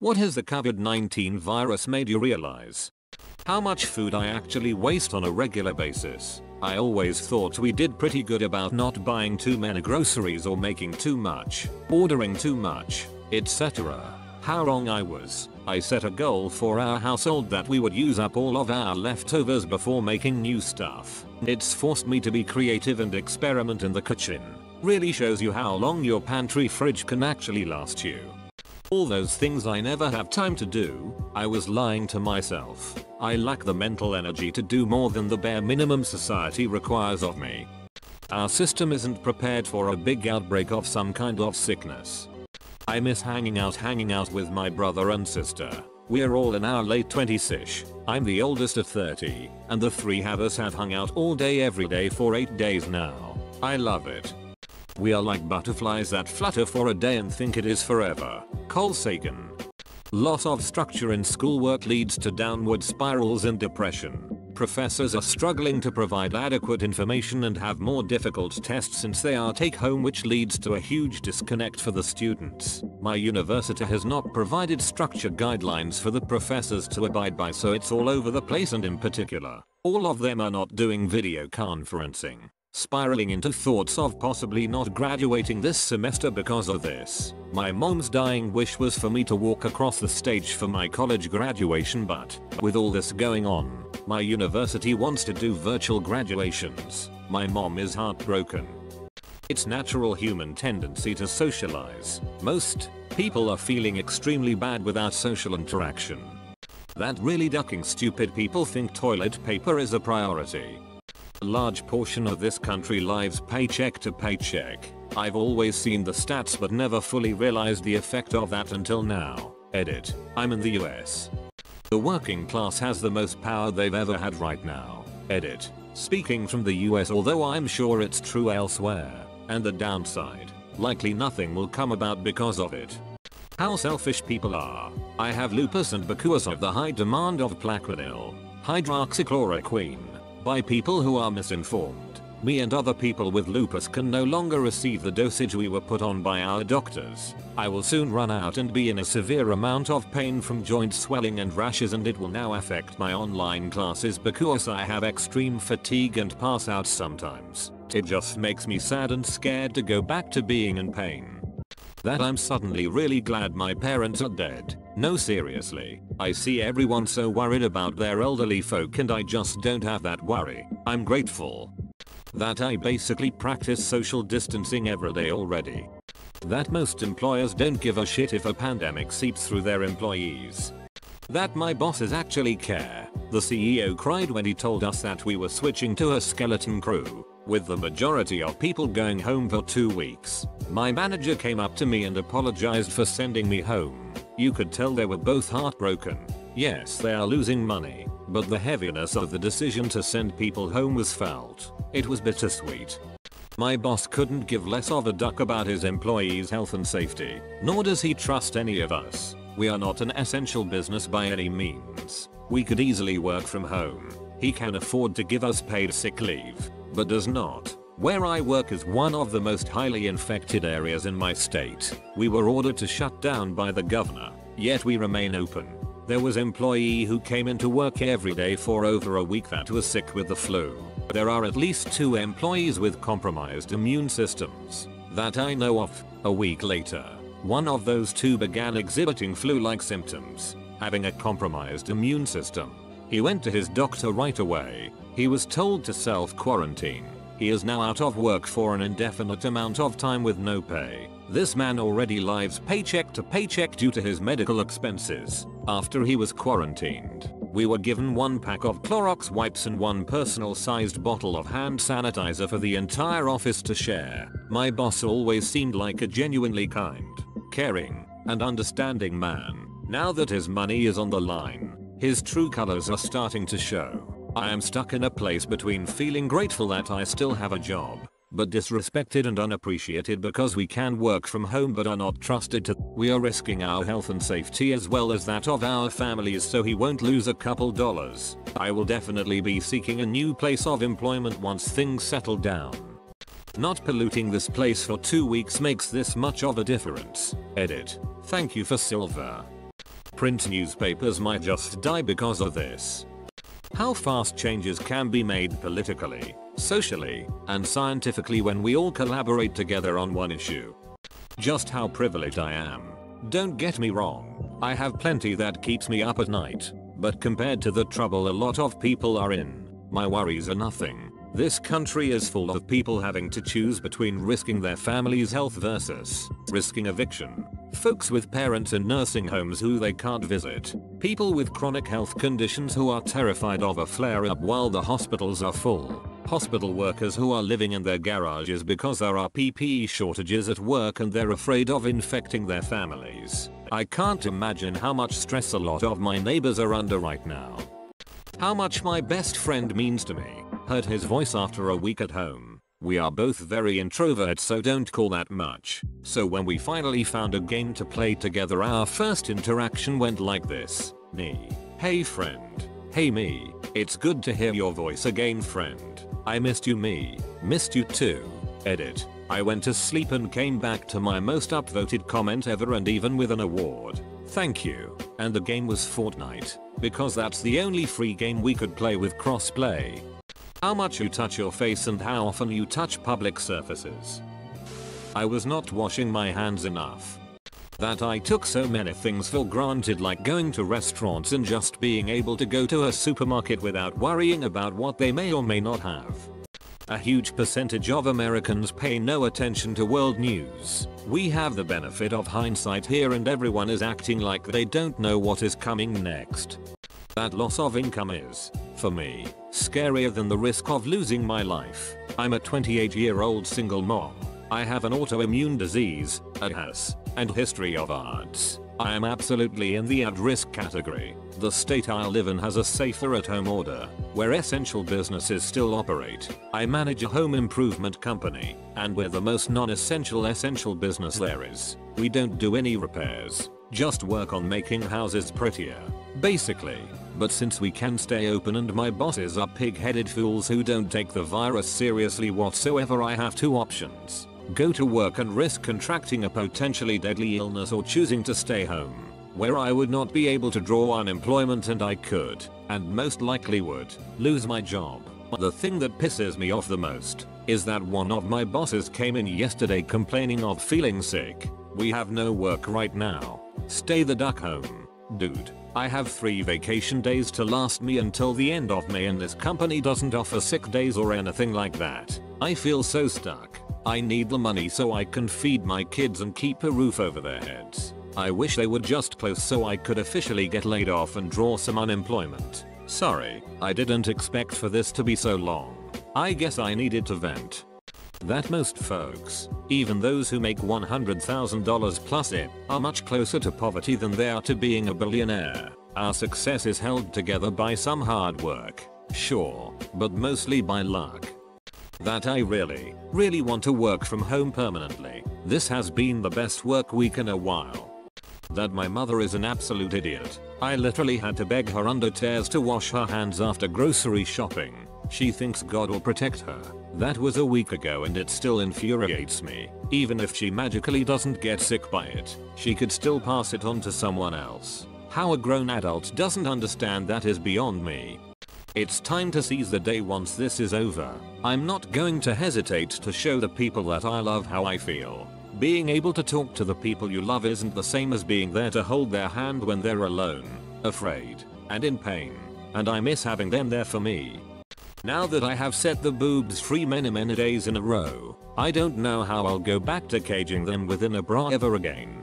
What has the COVID-19 virus made you realize? How much food I actually waste on a regular basis. I always thought we did pretty good about not buying too many groceries or making too much, ordering too much, etc. How wrong I was. I set a goal for our household that we would use up all of our leftovers before making new stuff. It's forced me to be creative and experiment in the kitchen. Really shows you how long your pantry fridge can actually last you. All those things I never have time to do, I was lying to myself. I lack the mental energy to do more than the bare minimum society requires of me. Our system isn't prepared for a big outbreak of some kind of sickness. I miss hanging out with my brother and sister. We're all in our late 20s-ish. I'm the oldest at 30, and the three of us have hung out all day every day for 8 days now. I love it. We are like butterflies that flutter for a day and think it is forever. Carl Sagan. Loss of structure in schoolwork leads to downward spirals and depression. Professors are struggling to provide adequate information and have more difficult tests since they are take-home, which leads to a huge disconnect for the students. My university has not provided structured guidelines for the professors to abide by, so it's all over the place, and in particular, all of them are not doing video conferencing. Spiraling into thoughts of possibly not graduating this semester because of this. My mom's dying wish was for me to walk across the stage for my college graduation, but with all this going on, my university wants to do virtual graduations. My mom is heartbroken. It's natural human tendency to socialize. Most people are feeling extremely bad without social interaction. That really ducking stupid people think toilet paper is a priority. A large portion of this country lives paycheck to paycheck. I've always seen the stats but never fully realized the effect of that until now. Edit. I'm in the US. The working class has the most power they've ever had right now. Edit. Speaking from the US, although I'm sure it's true elsewhere. And the downside. Likely nothing will come about because of it. How selfish people are. I have lupus, and because of the high demand of Plaquenil, hydroxychloroquine, by people who are misinformed, me and other people with lupus can no longer receive the dosage we were put on by our doctors. I will soon run out and be in a severe amount of pain from joint swelling and rashes, and it will now affect my online classes because I have extreme fatigue and pass out sometimes. It just makes me sad and scared to go back to being in pain. That I'm suddenly really glad my parents are dead. No, seriously, I see everyone so worried about their elderly folk and I just don't have that worry. I'm grateful that I basically practice social distancing every day already. That most employers don't give a shit if a pandemic seeps through their employees. That my bosses actually care. The CEO cried when he told us that we were switching to a skeleton crew, with the majority of people going home for 2 weeks. My manager came up to me and apologized for sending me home. You could tell they were both heartbroken. Yes, they are losing money, but the heaviness of the decision to send people home was felt. It was bittersweet. My boss couldn't give less of a duck about his employees' health and safety, nor does he trust any of us. We are not an essential business by any means. We could easily work from home. He can afford to give us paid sick leave, but does not. Where I work is one of the most highly infected areas in my state. We were ordered to shut down by the governor, yet we remain open. There was an employee who came into work every day for over a week that was sick with the flu. There are at least 2 employees with compromised immune systems that I know of. A week later, one of those 2 began exhibiting flu-like symptoms, having a compromised immune system. He went to his doctor right away. He was told to self-quarantine. He is now out of work for an indefinite amount of time with no pay. This man already lives paycheck to paycheck due to his medical expenses. After he was quarantined, we were given 1 pack of Clorox wipes and 1 personal-sized bottle of hand sanitizer for the entire office to share. My boss always seemed like a genuinely kind, caring, and understanding man. Now that his money is on the line, his true colors are starting to show. I am stuck in a place between feeling grateful that I still have a job, but disrespected and unappreciated because we can work from home but are not trusted to. We are risking our health and safety as well as that of our families so he won't lose a couple dollars. I will definitely be seeking a new place of employment once things settle down. Not polluting this place for 2 weeks makes this much of a difference. Edit. Thank you for silver. Print newspapers might just die because of this. How fast changes can be made politically, socially, and scientifically when we all collaborate together on one issue. Just how privileged I am. Don't get me wrong, I have plenty that keeps me up at night, but compared to the trouble a lot of people are in, my worries are nothing. This country is full of people having to choose between risking their family's health versus risking eviction. Folks with parents in nursing homes who they can't visit. People with chronic health conditions who are terrified of a flare-up while the hospitals are full. Hospital workers who are living in their garages because there are PPE shortages at work and they're afraid of infecting their families. I can't imagine how much stress a lot of my neighbors are under right now. How much my best friend means to me. Heard his voice after a week at home. We are both very introverts, so don't call that much. So when we finally found a game to play together, our first interaction went like this. Me. Hey friend. Hey me. It's good to hear your voice again, friend. I missed you. Me. Missed you too. Edit. I went to sleep and came back to my most upvoted comment ever, and even with an award. Thank you. And the game was Fortnite, because that's the only free game we could play with crossplay. How much you touch your face and how often you touch public surfaces. I was not washing my hands enough. That I took so many things for granted, like going to restaurants and just being able to go to a supermarket without worrying about what they may or may not have. A huge percentage of Americans pay no attention to world news. We have the benefit of hindsight here and everyone is acting like they don't know what is coming next. That loss of income is, for me, scarier than the risk of losing my life. I'm a 28-year-old single mom. I have an autoimmune disease, a HAS, and history of ARDS. I am absolutely in the at-risk category. The state I live in has a safer at-home order, where essential businesses still operate. I manage a home improvement company, and we're the most non-essential essential business there is. We don't do any repairs, just work on making houses prettier, basically. But since we can stay open and my bosses are pig-headed fools who don't take the virus seriously whatsoever, I have two options. Go to work and risk contracting a potentially deadly illness, or choosing to stay home, where I would not be able to draw unemployment and I could, and most likely would, lose my job. The thing that pisses me off the most is that one of my bosses came in yesterday complaining of feeling sick. We have no work right now. Stay the duck home. Dude, I have 3 vacation days to last me until the end of May and this company doesn't offer sick days or anything like that. I feel so stuck. I need the money so I can feed my kids and keep a roof over their heads. I wish they would just close so I could officially get laid off and draw some unemployment. Sorry, I didn't expect for this to be so long. I guess I needed to vent. That most folks, even those who make $100,000 plus it, are much closer to poverty than they are to being a billionaire. Our success is held together by some hard work, sure, but mostly by luck. That I really want to work from home permanently. This has been the best work week in a while. That my mother is an absolute idiot. I literally had to beg her under tears to wash her hands after grocery shopping. She thinks God will protect her. That was a week ago and it still infuriates me. Even if she magically doesn't get sick by it, she could still pass it on to someone else. How a grown adult doesn't understand that is beyond me. It's time to seize the day once this is over. I'm not going to hesitate to show the people that I love how I feel. Being able to talk to the people you love isn't the same as being there to hold their hand when they're alone, afraid, and in pain. And I miss having them there for me. Now that I have set the boobs free many days in a row, I don't know how I'll go back to caging them within a bra ever again.